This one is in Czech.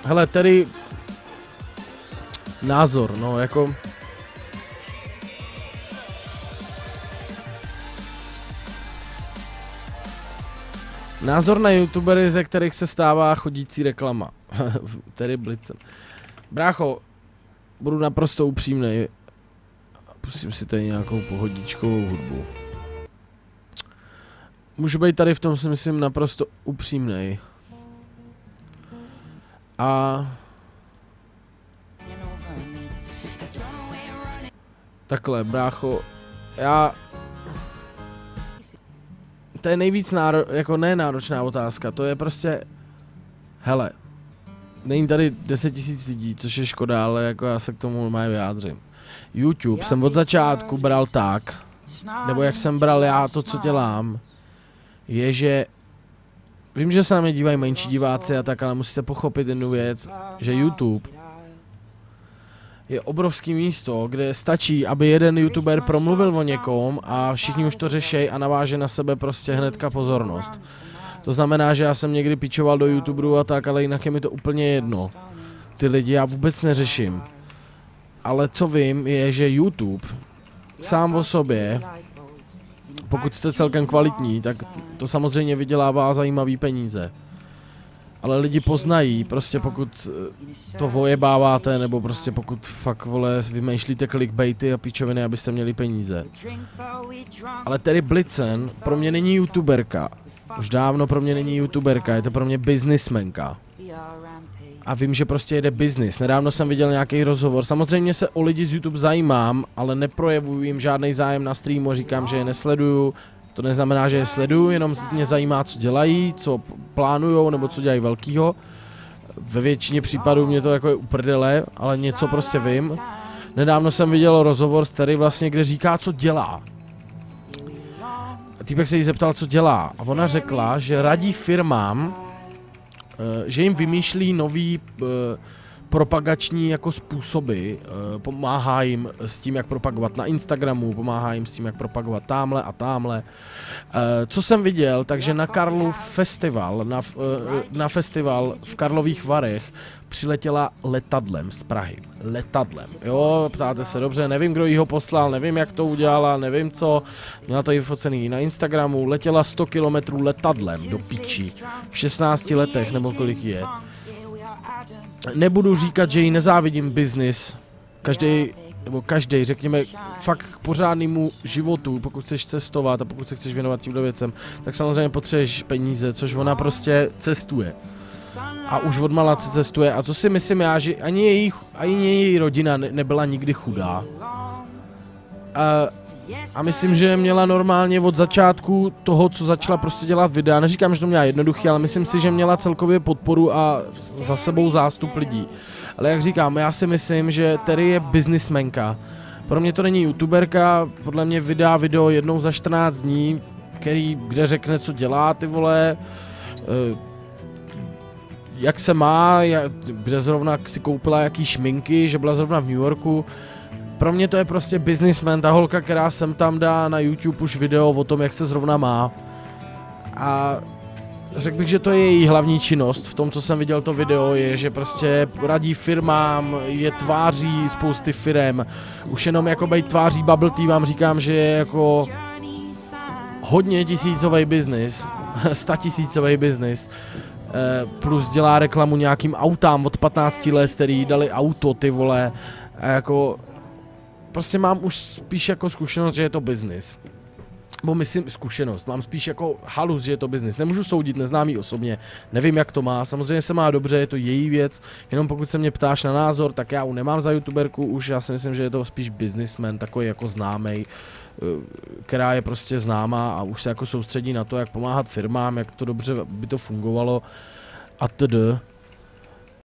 hele, tedy názor, no, jako názor na youtubery, ze kterých se stává chodící reklama. Tedy Blitzen. Brácho, budu naprosto upřímnej. Pustím si tady nějakou pohodičkovou hudbu. Můžu být tady v tom, si myslím, naprosto upřímnej. A takhle, brácho, já... To je nejvíc jako náročná otázka, to je prostě... Hele, není tady 10 000 lidí, což je škoda, ale jako já se k tomu normálně vyjádřím. YouTube jsem od začátku bral tak, nebo jak jsem bral já to, co dělám, je, že... Vím, že se na mě dívají menší diváci a tak, ale musíte pochopit jednu věc, že YouTube je obrovský místo, kde stačí, aby jeden youtuber promluvil o někom a všichni už to řešejí a naváže na sebe prostě hnedka pozornost. To znamená, že já jsem někdy pičoval do youtuberů a tak, ale jinak je mi to úplně jedno. Ty lidi já vůbec neřeším. Ale co vím, je, že YouTube sám o sobě, pokud jste celkem kvalitní, tak to samozřejmě vydělává zajímavý peníze. Ale lidi poznají, prostě pokud to vojebáváte, nebo prostě pokud fakt, vole, vymýšlíte clickbaity a pičoviny, abyste měli peníze. Ale tedy Blitzen pro mě není youtuberka. Už dávno pro mě není youtuberka, je to pro mě businessmanka. A vím, že prostě jede business. Nedávno jsem viděl nějaký rozhovor. Samozřejmě se o lidi z YouTube zajímám, ale neprojevuju jim žádný zájem na streamu, říkám, že je nesleduju. To neznamená, že je sleduju, jenom mě zajímá, co dělají, co plánujou, nebo co dělají velkýho. Ve většině případů mě to jako je uprdele, ale něco prostě vím. Nedávno jsem viděl rozhovor s Terry vlastně, kde říká, co dělá. Týpek se jí zeptal, co dělá. A ona řekla, že radí firmám, že jim vymýšlí nový propagační jako způsoby, pomáhá jim s tím, jak propagovat na Instagramu, pomáhá jim s tím, jak propagovat támhle a támhle. Co jsem viděl, takže na Karlův festival, na festival v Karlových Varech přiletěla letadlem z Prahy. Letadlem, jo, ptáte se, dobře, nevím, kdo jí ho poslal, nevím, jak to udělala, nevím co, měla to i focený na Instagramu, letěla 100 kilometrů letadlem do piči, v 16 letech, nebo kolik je. Nebudu říkat, že jí nezávidím biznis, každý, řekněme, fakt k pořádnému životu, pokud chceš cestovat a pokud se chceš věnovat tímhle věcem, tak samozřejmě potřebuješ peníze, což ona prostě cestuje. A už odmala cestuje a co si myslím já, že ani její rodina nebyla nikdy chudá. A myslím, že měla normálně od začátku toho, co začala prostě dělat videa, neříkám, že to měla jednoduchý, ale myslím si, že měla celkově podporu a za sebou zástup lidí. Ale jak říkám, já si myslím, že Terry je businessmanka. Pro mě to není youtuberka, podle mě vydá video jednou za 14 dní, kde řekne, co dělá, ty vole, jak se má, kde zrovna si koupila jaký šminky, že byla zrovna v New Yorku. Pro mě to je prostě businessman, ta holka, která sem tam dá na YouTube už video o tom, jak se zrovna má. A řekl bych, že to je její hlavní činnost, v tom, co jsem viděl to video, je, že prostě radí firmám, je tváří spousty firem. Už jenom jako být tváří Bubble Tea vám říkám, že je jako hodně tisícový biznis, 100 000 biznis. Plus dělá reklamu nějakým autám od 15 let, který dali auto, ty vole, a jako prostě mám už spíš jako zkušenost, že je to biznis. Bo myslím zkušenost, mám spíš jako halus, že je to biznis. Nemůžu soudit, neznám jí osobně, nevím, jak to má, samozřejmě se má dobře, je to její věc, jenom pokud se mě ptáš na názor, tak já ji nemám za youtuberku už, já si myslím, že je to spíš businessman, takový jako známej, která je prostě známá a už se jako soustředí na to, jak pomáhat firmám, jak to dobře by to fungovalo a td.